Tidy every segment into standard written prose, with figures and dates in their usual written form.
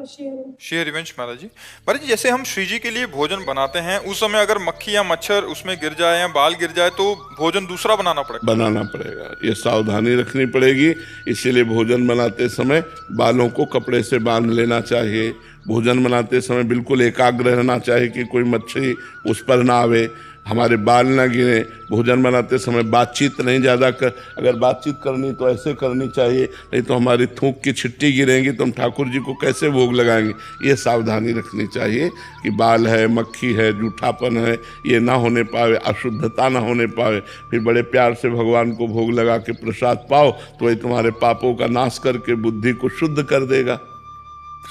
श्री हरिवंश महाराज जी, जैसे हम श्री जी के लिए भोजन बनाते हैं, उस समय अगर मक्खी या मच्छर उसमें गिर जाए या बाल गिर जाए तो भोजन दूसरा बनाना पड़ेगा। ये सावधानी रखनी पड़ेगी। इसीलिए भोजन बनाते समय बालों को कपड़े से बांध लेना चाहिए। भोजन बनाते समय बिल्कुल एकाग्र रहना चाहिए कि कोई मच्छी उस पर ना आवे, हमारे बाल ना गिरे। भोजन बनाते समय बातचीत नहीं ज़्यादा कर, अगर बातचीत करनी तो ऐसे करनी चाहिए, नहीं तो हमारी थूक की छिट्टी गिरेंगी तो हम ठाकुर जी को कैसे भोग लगाएंगे। ये सावधानी रखनी चाहिए कि बाल है, मक्खी है, जूठापन है, ये ना होने पावे, अशुद्धता ना होने पावे। फिर बड़े प्यार से भगवान को भोग लगा के प्रसाद पाओ तो वही तुम्हारे पापों का नाश करके बुद्धि को शुद्ध कर देगा।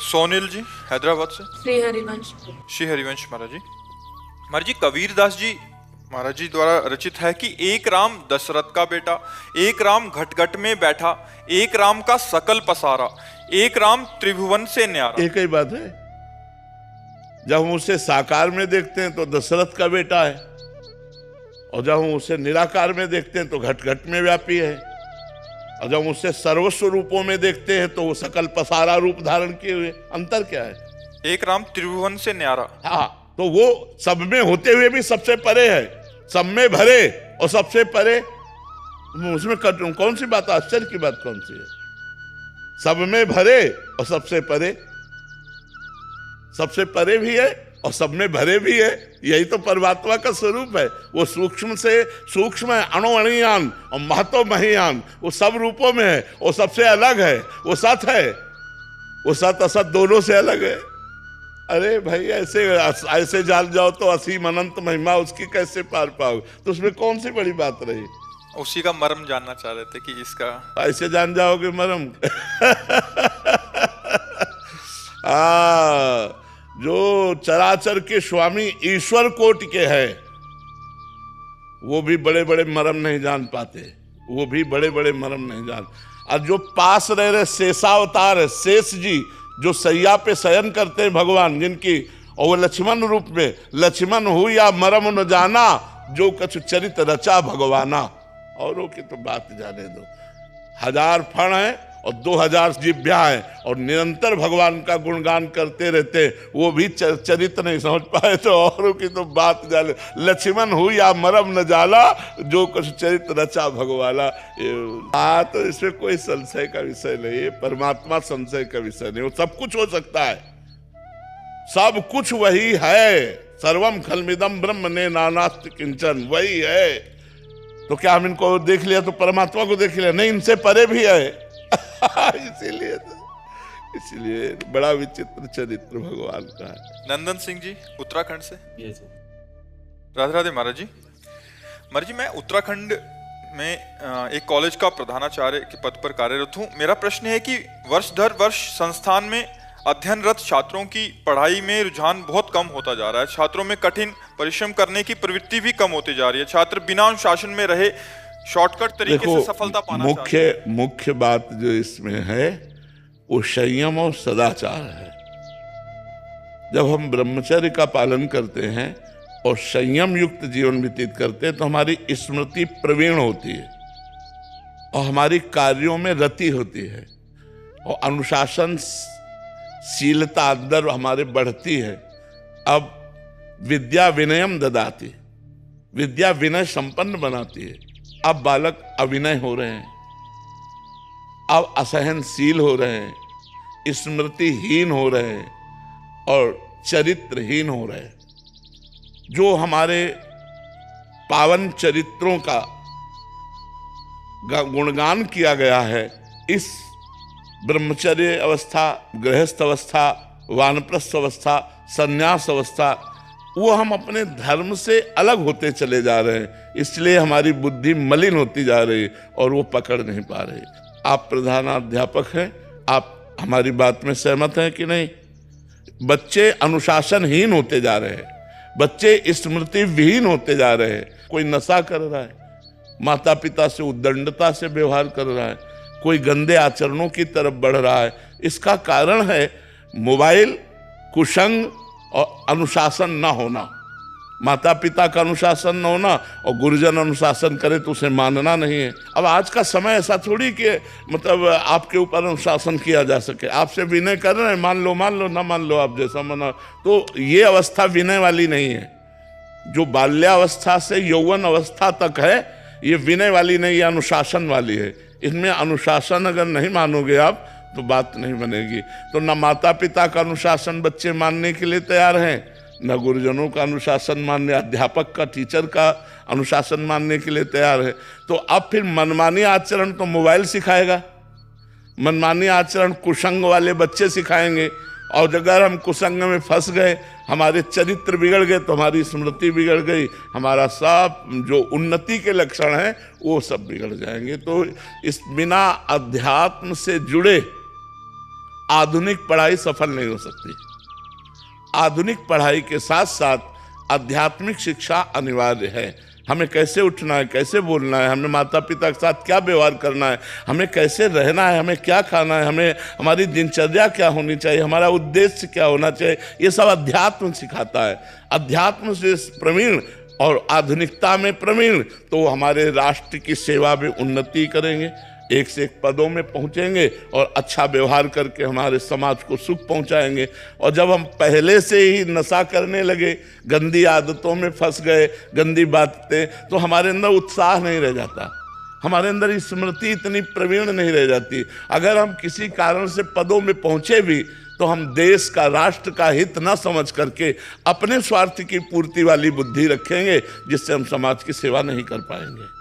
सोनिल जी हैदराबाद से। श्री हरिवंश महाराज जी, कबीरदास जी महाराज जी द्वारा रचित है कि एक राम दशरथ का बेटा, एक राम घट में बैठा, एक राम का सकल पसारा, एक राम त्रिभुवन से न्यारा। एक ही बात है। जब हम उसे साकार में देखते हैं तो दशरथ का बेटा है, और जब हम उसे निराकार में देखते हैं तो घट में व्यापी है, और जब हम उसे सर्वस्व रूपों में देखते हैं तो वो सकल पसारा रूप धारण किए हुए। अंतर क्या है? एक राम त्रिभुवन से न्यारा। हाँ, तो वो सब में होते हुए भी सबसे परे है, सब में भरे और सबसे परे। उसमें कौन सी बात, आश्चर्य की बात कौन सी है? सब में भरे और सबसे परे भी है और सब में भरे भी है। यही तो परमात्मा का स्वरूप है। वो सूक्ष्म से सूक्ष्म है, अणुअणियान और महतो महियान, वो सब रूपों में है। वो सबसे अलग है, वो सत है, वो सत असत दोनों से अलग है। अरे भाई, ऐसे जान जाओ तो असीम अनंत महिमा उसकी कैसे पार पाओगे? तो उसमें कौन सी बड़ी बात रही? उसी का मर्म जानना चाह रहे थे कि इसका ऐसे जान जाओगे मर्म। जो चराचर के स्वामी ईश्वर कोटि के हैं वो भी बड़े बड़े मर्म नहीं जान पाते, वो भी बड़े बड़े मर्म नहीं जान। और जो पास रह रहे शेषावतार है, शेष जी जो सैया पे शयन करते हैं भगवान जिनकी, और वो लक्ष्मण रूप में, लक्ष्मण हो या मरम न जाना, जो कछु चरित रचा भगवाना। औरों की तो बात जाने दो। 1000 फण है और 2000 जिभ्या है और निरंतर भगवान का गुणगान करते रहते, वो भी चरित्र नहीं समझ पाए तो औरों की तो बात जाने। लक्ष्मण हो या मरम न जाला, जो कुछ चरित्र रचा भगवाना। तो इसमें कोई संशय का विषय नहीं है। परमात्मा संशय का विषय नहीं, वो सब कुछ हो सकता है, सब कुछ वही है। सर्वम खलमिदम ब्रह्म ने नानास्ति किंचन, वही है। तो क्या हम इनको देख लिया तो परमात्मा को देख लिया? नहीं, इनसे परे भी है। इसीलिए बड़ा विचित्र चरित्र भगवान का है। नंदन सिंह जी उत्तराखंड से। राधे राधे महाराज जी। मैं उत्तराखंड में एक कॉलेज का प्रधानाचार्य के पद पर कार्यरत हूँ। मेरा प्रश्न है कि वर्ष दर वर्ष संस्थान में अध्ययनरत छात्रों की पढ़ाई में रुझान बहुत कम होता जा रहा है। छात्रों में कठिन परिश्रम करने की प्रवृत्ति भी कम होती जा रही है। छात्र बिना अनुशासन में रहे शॉर्टकट तरीके से सफलता पाना चाहते हैं। मुख्य बात जो इसमें है वो संयम और सदाचार है। जब हम ब्रह्मचर्य का पालन करते हैं और संयम युक्त जीवन व्यतीत करते हैं तो हमारी स्मृति प्रवीण होती है और हमारी कार्यों में रति होती है और अनुशासन शीलता अंदर हमारे बढ़ती है। अब विद्या विनयम ददाती, विद्या विनय संपन्न बनाती है। अब बालक अविनय हो रहे हैं, अब असहनशील हो रहे हैं, स्मृतिहीन हो रहे हैं और चरित्रहीन हो रहे हैं। जो हमारे पावन चरित्रों का गुणगान किया गया है, इस ब्रह्मचर्य अवस्था, गृहस्थ अवस्था, वानप्रस्थ अवस्था, संन्यास अवस्था, वो हम अपने धर्म से अलग होते चले जा रहे हैं। इसलिए हमारी बुद्धि मलिन होती जा रही है और वो पकड़ नहीं पा रही। आप प्रधानाध्यापक हैं, आप हमारी बात में सहमत हैं कि नहीं? बच्चे अनुशासनहीन होते जा रहे हैं, बच्चे स्मृति विहीन होते जा रहे हैं। कोई नशा कर रहा है, माता पिता से उद्दंडता से व्यवहार कर रहा है, कोई गंदे आचरणों की तरफ बढ़ रहा है। इसका कारण है मोबाइल, कुसंग और अनुशासन न होना। माता पिता का अनुशासन न होना और गुरुजन अनुशासन करे तो उसे मानना नहीं है। अब आज का समय ऐसा थोड़ी कि मतलब आपके ऊपर अनुशासन किया जा सके। आपसे विनय कर रहे हैं, मान लो ना मान लो, आप जैसा मना, तो ये अवस्था विनय वाली नहीं है। जो बाल्यावस्था से यौवन अवस्था तक है ये विनय वाली नहीं, ये अनुशासन वाली है। इसमें अनुशासन अगर नहीं मानोगे आप तो बात नहीं बनेगी। तो न माता पिता का अनुशासन बच्चे मानने के लिए तैयार हैं, न गुरुजनों का अनुशासन मानने, अध्यापक का, टीचर का अनुशासन मानने के लिए तैयार है। तो अब फिर मनमानी आचरण तो मोबाइल सिखाएगा, मनमानी आचरण कुसंग वाले बच्चे सिखाएंगे। और अगर हम कुसंग में फंस गए, हमारे चरित्र बिगड़ गए तो हमारी स्मृति बिगड़ गई, हमारा सब जो उन्नति के लक्षण हैं वो सब बिगड़ जाएंगे। तो इस बिना अध्यात्म से जुड़े आधुनिक पढ़ाई सफल नहीं हो सकती। आधुनिक पढ़ाई के साथ साथ आध्यात्मिक शिक्षा अनिवार्य है। हमें कैसे उठना है, कैसे बोलना है, हमें माता पिता के साथ क्या व्यवहार करना है, हमें कैसे रहना है, हमें क्या खाना है, हमें हमारी दिनचर्या क्या होनी चाहिए, हमारा उद्देश्य क्या होना चाहिए, ये सब अध्यात्म सिखाता है। अध्यात्म से प्रवीण और आधुनिकता में प्रवीण तो हमारे राष्ट्र की सेवा में उन्नति करेंगे, एक से एक पदों में पहुंचेंगे और अच्छा व्यवहार करके हमारे समाज को सुख पहुंचाएंगे। और जब हम पहले से ही नशा करने लगे, गंदी आदतों में फंस गए, गंदी बातें, तो हमारे अंदर उत्साह नहीं रह जाता, हमारे अंदर स्मृति इतनी प्रवीण नहीं रह जाती। अगर हम किसी कारण से पदों में पहुंचे भी तो हम देश का, राष्ट्र का हित न समझ करके अपने स्वार्थ की पूर्ति वाली बुद्धि रखेंगे, जिससे हम समाज की सेवा नहीं कर पाएंगे।